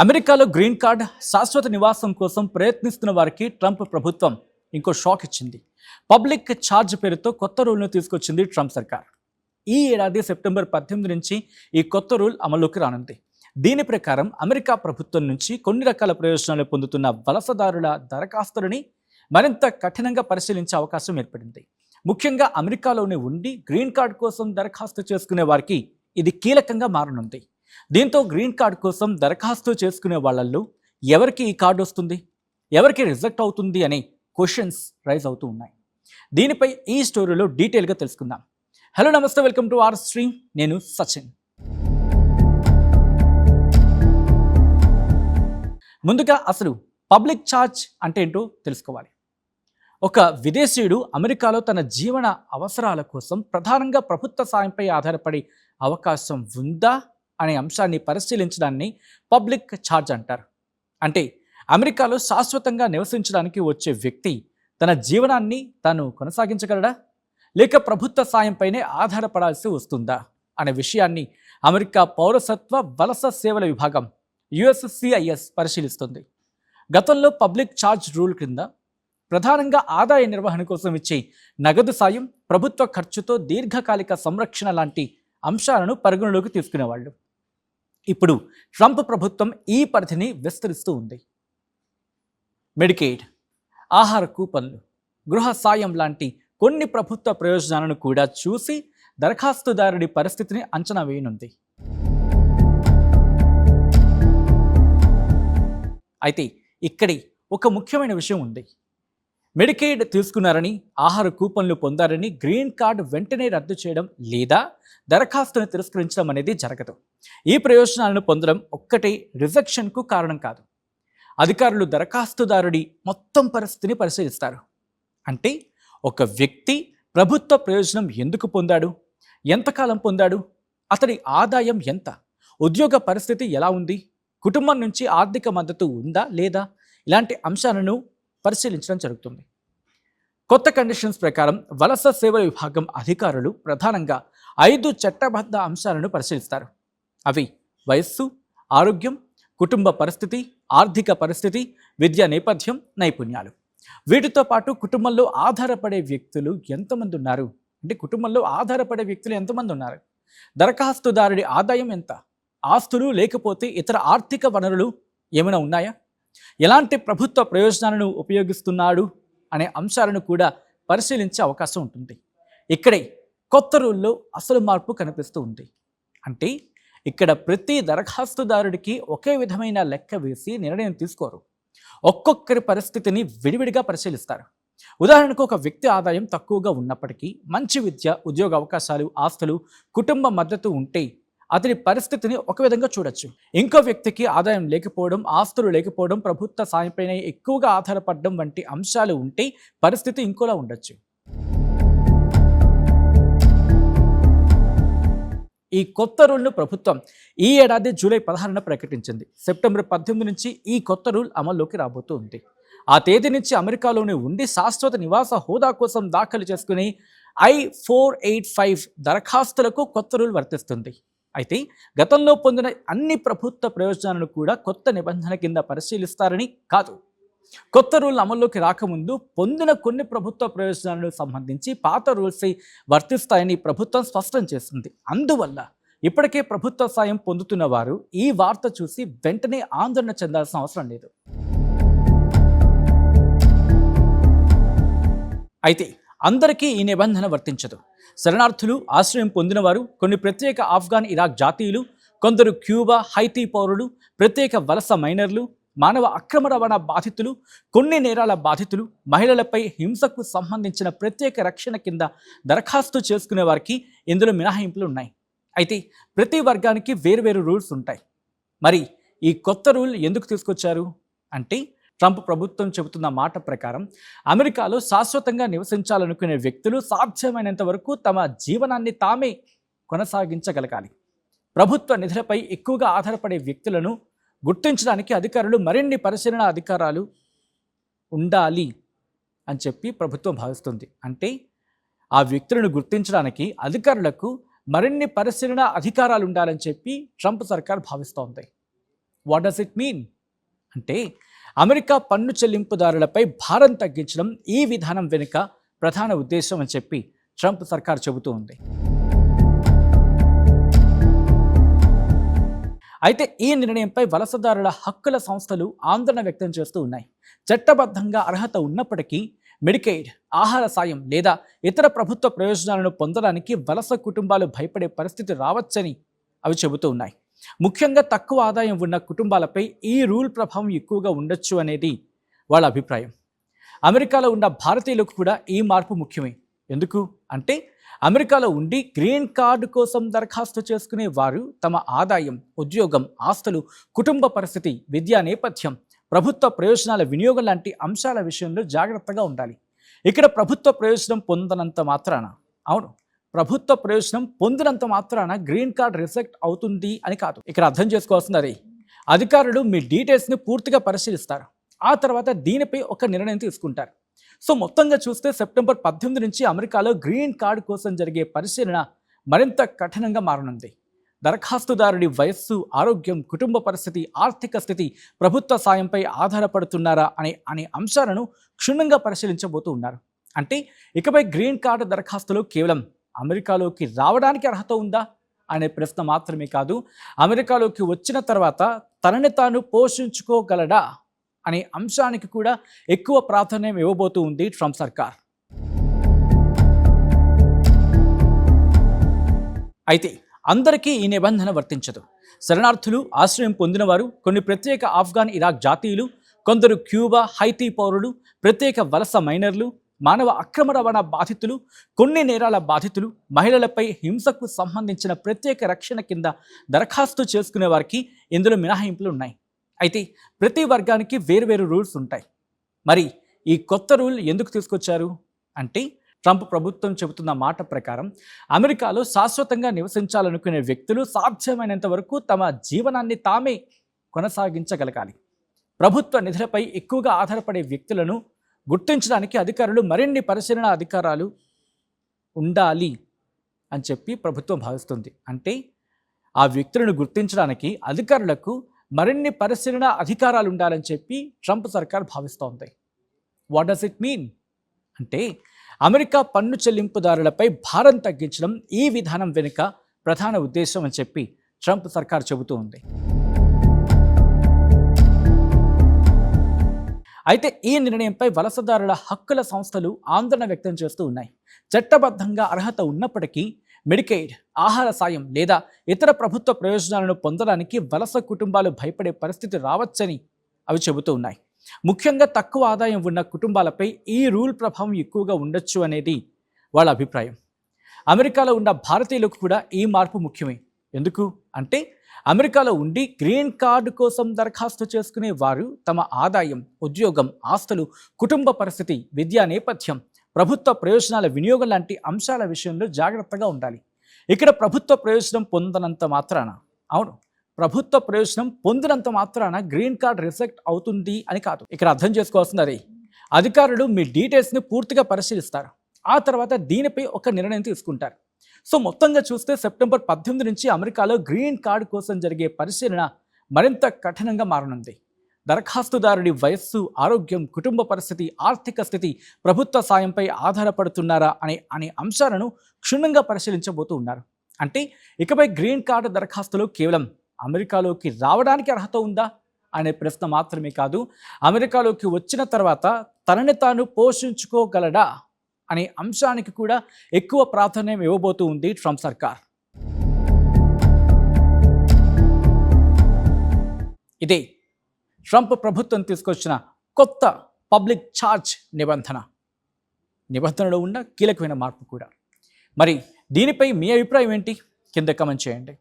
అమెరికాలో green card శాశ్వత నివాసం కోసం ప్రయత్నిస్తున్న వారికి ట్రంప్ ప్రభుత్వం ఇంకో షాక్ ఇచ్చింది. పబ్లిక్ ఛార్జ్ పేరుతో కొత్త రూల్ను తీసుకొచ్చింది ట్రంప్ సర్కార్. ఈ ఏడాది సెప్టెంబర్ 18 నుంచి ఈ కొత్త రూల్ అమల్లోకి రానుంది. దీని ప్రకారం అమెరికా ప్రభుత్వం నుంచి కొన్ని రకాల ప్రయోజనాలు పొందుతున్న వలసదారుల దరఖాస్తులని మరింత కఠినంగా పరిశీలించే అవకాశం ఏర్పడింది. ముఖ్యంగా అమెరికాలోనే ఉండి గ్రీన్ కార్డ్ కోసం దరఖాస్తు చేసుకునే వారికి ఇది కీలకంగా మారనుంది. దీంతో గ్రీన్ కార్డ్ కోసం దరఖాస్తు చేసుకునే వాళ్ళల్లో ఎవరికి ఈ కార్డు వస్తుంది, ఎవరికి రిజెక్ట్ అవుతుంది అనే క్వశ్చన్స్ రైజ్ అవుతూ ఉన్నాయి. దీనిపై ఈ స్టోరీలో డీటెయిల్గా తెలుసుకుందాం. హలో నమస్తే, వెల్కమ్ టు అవర్ స్ట్రీమ్. నేను సచిన్. ముందుగా అసలు పబ్లిక్ ఛార్జ్ అంటే ఏంటో తెలుసుకోవాలి. ఒక విదేశీయుడు అమెరికాలో తన జీవన అవసరాల కోసం ప్రధానంగా ప్రభుత్వ సాయంపై ఆధారపడే అవకాశం ఉందా అనే అంశాన్ని పరిశీలించడాన్ని పబ్లిక్ ఛార్జ్ అంటారు. అంటే అమెరికాలో శాశ్వతంగా నివసించడానికి వచ్చే వ్యక్తి తన జీవనాన్ని తాను కొనసాగించగలడా, లేక ప్రభుత్వ సాయంపైనే ఆధారపడాల్సి వస్తుందా అనే విషయాన్ని అమెరికా పౌరసత్వ వలస సేవల విభాగం USCIS పరిశీలిస్తుంది. గతంలో పబ్లిక్ ఛార్జ్ రూల్ కింద ప్రధానంగా ఆదాయ నిర్వహణ కోసం ఇచ్చే నగదు సాయం, ప్రభుత్వ ఖర్చుతో దీర్ఘకాలిక సంరక్షణ లాంటి అంశాలను పరిగణలోకి తీసుకునేవాళ్ళు. ఇప్పుడు ట్రంప్ ప్రభుత్వం ఈ పరిధిని విస్తరిస్తూ ఉంది. మెడికేడ్, ఆహార కూపన్లు, గృహ సాయం లాంటి కొన్ని ప్రభుత్వ ప్రయోజనాలను కూడా చూసి దరఖాస్తుదారుడి పరిస్థితిని అంచనా వేయనుంది. అయితే ఇక్కడి ఒక ముఖ్యమైన విషయం ఉంది. మెడికేడ్ తీసుకున్నారని, ఆహార కూపన్లు పొందారని గ్రీన్ కార్డు వెంటనే రద్దు చేయడం లేదా దరఖాస్తును తిరస్కరించడం అనేది జరగదు. ఈ ప్రయోజనాలను పొందడం ఒక్కటే రిజెక్షన్కు కారణం కాదు. అధికారులు దరఖాస్తుదారుడి మొత్తం పరిస్థితిని పరిశీలిస్తారు. అంటే ఒక వ్యక్తి ప్రభుత్వ ప్రయోజనం ఎందుకు పొందాడు, ఎంతకాలం పొందాడు, అతడి ఆదాయం ఎంత, ఉద్యోగ పరిస్థితి ఎలా ఉంది, కుటుంబం నుంచి ఆర్థిక మద్దతు ఉందా లేదా, ఇలాంటి అంశాలను పరిశీలించడం జరుగుతుంది. కొత్త కండిషన్స్ ప్రకారం వలస సేవల విభాగం అధికారులు ప్రధానంగా 5 చట్టబద్ధ అంశాలను పరిశీలిస్తారు. అవి వయస్సు, ఆరోగ్యం, కుటుంబ పరిస్థితి, ఆర్థిక పరిస్థితి, విద్యా నేపథ్యం, నైపుణ్యాలు. వీటితో పాటు కుటుంబంలో ఆధారపడే వ్యక్తులు ఎంతమంది ఉన్నారు, అంటే కుటుంబంలో ఆధారపడే వ్యక్తులు ఎంతమంది ఉన్నారు, దరఖాస్తుదారుడి ఆదాయం ఎంత, ఆస్తులు లేకపోతే ఇతర ఆర్థిక వనరులు ఏమైనా ఉన్నాయా, ఎలాంటి ప్రభుత్వ ప్రయోజనాలను ఉపయోగిస్తున్నాడు అనే అంశాలను కూడా పరిశీలించే అవకాశం ఉంటుంది. ఇక్కడే కొత్త రూల్లో అసలు మార్పు కనిపిస్తూ ఉంది. అంటే ఇక్కడ ప్రతి దరఖాస్తుదారుడికి ఒకే విధమైన లెక్క వేసి నిర్ణయం తీసుకోరు. ఒక్కొక్కరి పరిస్థితిని విడివిడిగా పరిశీలిస్తారు. ఉదాహరణకు ఒక వ్యక్తి ఆదాయం తక్కువగా ఉన్నప్పటికీ మంచి విద్య, ఉద్యోగ అవకాశాలు, ఆస్తులు, కుటుంబ మద్దతు ఉంటే అతని పరిస్థితిని ఒక విధంగా చూడొచ్చు. ఇంకో వ్యక్తికి ఆదాయం లేకపోవడం, ఆస్తులు లేకపోవడం, ప్రభుత్వ సాయంపైన ఎక్కువగా ఆధారపడడం వంటి అంశాలు ఉంటే పరిస్థితి ఇంకోలా ఉండొచ్చు. ఈ కొత్త రూల్ను ప్రభుత్వం ఈ ఏడాది జూలై 16న ప్రకటించింది. సెప్టెంబర్ 18 నుంచి ఈ కొత్త రూల్ అమల్లోకి రాబోతుంది. ఆ తేదీ నుంచి అమెరికాలోనే ఉండి శాశ్వత నివాస హోదా కోసం దాఖలు చేసుకుని I-485 దరఖాస్తులకు కొత్త రూల్ వర్తిస్తుంది. అయితే గతంలో పొందిన అన్ని ప్రభుత్వ ప్రయోజనాలను కూడా కొత్త నిబంధన కింద పరిశీలిస్తారని కాదు. కొత్త రూల్ అమల్లోకి రాకముందు పొందిన కొన్ని ప్రభుత్వ ప్రయోజనాలకు సంబంధించి పాత రూల్స్ వర్తిస్తాయని ప్రభుత్వం స్పష్టం చేసింది. అందువల్ల ఇప్పటికే ప్రభుత్వ సాయం పొందుతున్న వారు ఈ వార్త చూసి వెంటనే ఆందోళన చెందాల్సిన అవసరం లేదు. అయితే అందరికీ ఈ నిబంధన వర్తించదు. శరణార్థులు, ఆశ్రయం పొందినవారు, కొన్ని ప్రత్యేక ఆఫ్ఘాన్, ఇరాక్ జాతీయులు, కొందరు క్యూబా, హైతీ పౌరులు, ప్రత్యేక వలస మైనర్లు, మానవ అక్రమ రవాణా బాధితులు, కొన్ని నేరాల బాధితులు, మహిళలపై హింసకు సంబంధించిన ప్రత్యేక రక్షణ కింద దరఖాస్తు చేసుకునే వారికి ఇందులో మినహాయింపులు ఉన్నాయి. అయితే ప్రతి వర్గానికి వేరువేరు రూల్స్ ఉంటాయి. మరి ఈ కొత్త రూల్ ఎందుకు తీసుకొచ్చారు అంటే, ట్రంప్ ప్రభుత్వం చెబుతున్న మాట ప్రకారం అమెరికాలో శాశ్వతంగా నివసించాలనుకునే వ్యక్తులు సాధ్యమైనంత వరకు తమ జీవనాన్ని తామే కొనసాగించగలగాలి. ప్రభుత్వ నిధులపై ఎక్కువగా ఆధారపడే వ్యక్తులను గుర్తించడానికి అధికారులు మరిన్ని పరిశీలన అధికారాలు ఉండాలి అని చెప్పి ప్రభుత్వం భావిస్తుంది. అంటే ఆ వ్యక్తులను గుర్తించడానికి అధికారులకు మరిన్ని పరిశీలన అధికారాలు ఉండాలని చెప్పి ట్రంప్ సర్కార్ భావిస్తోంది. వాట్ డస్ ఇట్ మీన్ అంటే అమెరికా పన్ను చెల్లింపుదారులపై భారం తగ్గించడం ఈ విధానం వెనుక ప్రధాన ఉద్దేశం అని చెప్పి ట్రంప్ సర్కార్ చెబుతూ ఉంది. అయితే ఈ నిర్ణయంపై వలసదారుల హక్కుల సంస్థలు ఆందోళన వ్యక్తం చేస్తూ ఉన్నాయి. చట్టబద్ధంగా అర్హత ఉన్నప్పటికీ మెడికెయిడ్, ఆహార సాయం లేదా ఇతర ప్రభుత్వ ప్రయోజనాలను పొందడానికి వలస కుటుంబాలు భయపడే పరిస్థితి రావచ్చని అవి చెబుతూ ఉన్నాయి. ముఖ్యంగా తక్కువ ఆదాయం ఉన్న కుటుంబాలపై ఈ రూల్ ప్రభావం ఎక్కువగా ఉండొచ్చు అనేది వాళ్ళ అభిప్రాయం. అమెరికాలో ఉన్న భారతీయులకు కూడా ఈ మార్పు ముఖ్యమే. ఎందుకు అంటే అమెరికాలో ఉండి గ్రీన్ కార్డు కోసం దరఖాస్తు చేసుకునే వారు తమ ఆదాయం, ఉద్యోగం, ఆస్తులు, కుటుంబ పరిస్థితి, విద్యా నేపథ్యం, ప్రభుత్వ ప్రయోజనాల వినియోగం లాంటి అంశాల విషయంలో జాగ్రత్తగా ఉండాలి. ఇక్కడ ప్రభుత్వ ప్రయోజనం పొందనంత మాత్రాన గ్రీన్ కార్డ్ రిజెక్ట్ అవుతుంది అని కాదు. ఇక్కడ అర్థం చేసుకోవాల్సింది అధికారులు మీ డీటెయిల్స్ని పూర్తిగా పరిశీలిస్తారు. ఆ తర్వాత దీనిపై ఒక నిర్ణయం తీసుకుంటారు. సో మొత్తంగా చూస్తే సెప్టెంబర్ 18 నుంచి అమెరికాలో గ్రీన్ కార్డు కోసం జరిగే పరిశీలన మరింత కఠినంగా మారనుంది. దరఖాస్తుదారుడి వయస్సు, ఆరోగ్యం, కుటుంబ పరిస్థితి, ఆర్థిక స్థితి, ప్రభుత్వ సాయంపై ఆధారపడుతున్నారా అనే అంశాలను క్షుణ్ణంగా పరిశీలించబోతూ ఉన్నారు. అంటే ఇకపై గ్రీన్ కార్డు దరఖాస్తులో కేవలం అమెరికాలోకి రావడానికి అర్హత ఉందా అనే ప్రశ్న మాత్రమే కాదు, అమెరికాలోకి వచ్చిన తర్వాత తనని తాను పోషించుకోగలడా అనే అంశానికి కూడా ఎక్కువ ప్రాధాన్యం ఇవ్వబోతూ ఉంది ట్రంప్ సర్కార్. అయితే అందరికీ ఈ నిబంధన వర్తించదు. శరణార్థులు, ఆశ్రయం పొందినవారు, కొన్ని ప్రత్యేక ఆఫ్ఘాన్, ఇరాక్ జాతీయులు, కొందరు క్యూబా, హైతీ పౌరులు, ప్రత్యేక వలస మైనర్లు, మానవ అక్రమ రవాణా బాధితులు, కొన్ని నేరాల బాధితులు, మహిళలపై హింసకు సంబంధించిన ప్రత్యేక రక్షణ కింద దరఖాస్తు చేసుకునే వారికి ఇందులో మినహాయింపులు ఉన్నాయి. అయితే ప్రతి వర్గానికి వేరువేరు రూల్స్ ఉంటాయి. మరి ఈ కొత్త రూల్ ఎందుకు తీసుకొచ్చారు అంటే ట్రంప్ ప్రభుత్వం చెబుతున్న మాట ప్రకారం అమెరికాలో శాశ్వతంగా నివసించాలనుకునే వ్యక్తులు సాధ్యమైనంత వరకు తమ జీవనాన్ని తామే కొనసాగించగలగాలి. ప్రభుత్వ నిధులపై ఎక్కువగా ఆధారపడే వ్యక్తులను గుర్తించడానికి అధికారులు మరిన్ని పరిశీలన అధికారాలు ఉండాలి అని చెప్పి ప్రభుత్వం భావిస్తుంది. అంటే ఆ వ్యక్తులను గుర్తించడానికి అధికారులకు మరిన్ని పరిశీలన అధికారాలు ఉండాలని చెప్పి ట్రంప్ సర్కార్ భావిస్తోంది. వాట్ డస్ ఇట్ మీన్ అంటే అమెరికా పన్ను చెల్లింపుదారులపై భారం తగ్గించడం ఈ విధానం వెనుక ప్రధాన ఉద్దేశం అని చెప్పి ట్రంప్ సర్కార్ చెబుతూ ఉంది. అయితే ఈ నిర్ణయంపై వలసదారుల హక్కుల సంస్థలు ఆందోళన వ్యక్తం చేస్తూ ఉన్నాయి. చట్టబద్ధంగా అర్హత ఉన్నప్పటికీ మెడికెయిడ్, ఆహార సాయం లేదా ఇతర ప్రభుత్వ ప్రయోజనాలను పొందడానికి వలస కుటుంబాలు భయపడే పరిస్థితి రావచ్చని అవి చెబుతూ ఉన్నాయి. ముఖ్యంగా తక్కువ ఆదాయం ఉన్న కుటుంబాలపై ఈ రూల్ ప్రభావం ఎక్కువగా ఉండొచ్చు అనేది వాళ్ళ అభిప్రాయం. అమెరికాలో ఉన్న భారతీయులకు కూడా ఈ మార్పు ముఖ్యమే. ఎందుకు అంటే అమెరికాలో ఉండి గ్రీన్ కార్డు కోసం దరఖాస్తు చేసుకునే వారు తమ ఆదాయం, ఉద్యోగం, ఆస్తులు, కుటుంబ పరిస్థితి, విద్యా నేపథ్యం, ప్రభుత్వ ప్రయోజనాల వినియోగం లాంటి అంశాల విషయంలో జాగ్రత్తగా ఉండాలి. ఇక్కడ ప్రభుత్వ ప్రయోజనం పొందినంత మాత్రాన గ్రీన్ కార్డ్ రిజెక్ట్ అవుతుంది అని కాదు. ఇక్కడ అర్థం చేసుకోవాల్సింది అధికారులు మీ డీటెయిల్స్ని పూర్తిగా పరిశీలిస్తారు. ఆ తర్వాత దీనిపై ఒక నిర్ణయం తీసుకుంటారు. సో మొత్తంగా చూస్తే సెప్టెంబర్ 18 నుంచి అమెరికాలో గ్రీన్ కార్డు కోసం జరిగే పరిశీలన మరింత కఠినంగా మారనుంది. దరఖాస్తుదారుడి వయస్సు, ఆరోగ్యం, కుటుంబ పరిస్థితి, ఆర్థిక స్థితి, ప్రభుత్వ సాయంపై ఆధారపడుతున్నారా అనే అంశాలను క్షుణ్ణంగా పరిశీలించబోతూ ఉన్నారు. అంటే ఇకపై గ్రీన్ కార్డు దరఖాస్తులో కేవలం అమెరికాలోకి రావడానికి అర్హత ఉందా అనే ప్రశ్న మాత్రమే కాదు, అమెరికాలోకి వచ్చిన తర్వాత తనని తాను పోషించుకోగలడా అనే అంశానికి కూడా ఎక్కువ ప్రాధాన్యం ఇవ్వబోతూ ఉంది ట్రంప్ సర్కార్. ఇదే ట్రంప్ ప్రభుత్వం తీసుకొచ్చిన కొత్త పబ్లిక్ ఛార్జ్ నిబంధనలో ఉన్న కీలకమైన మార్పు కూడా. మరి దీనిపై మీ అభిప్రాయం ఏంటి? కింద కామెంట్ చేయండి.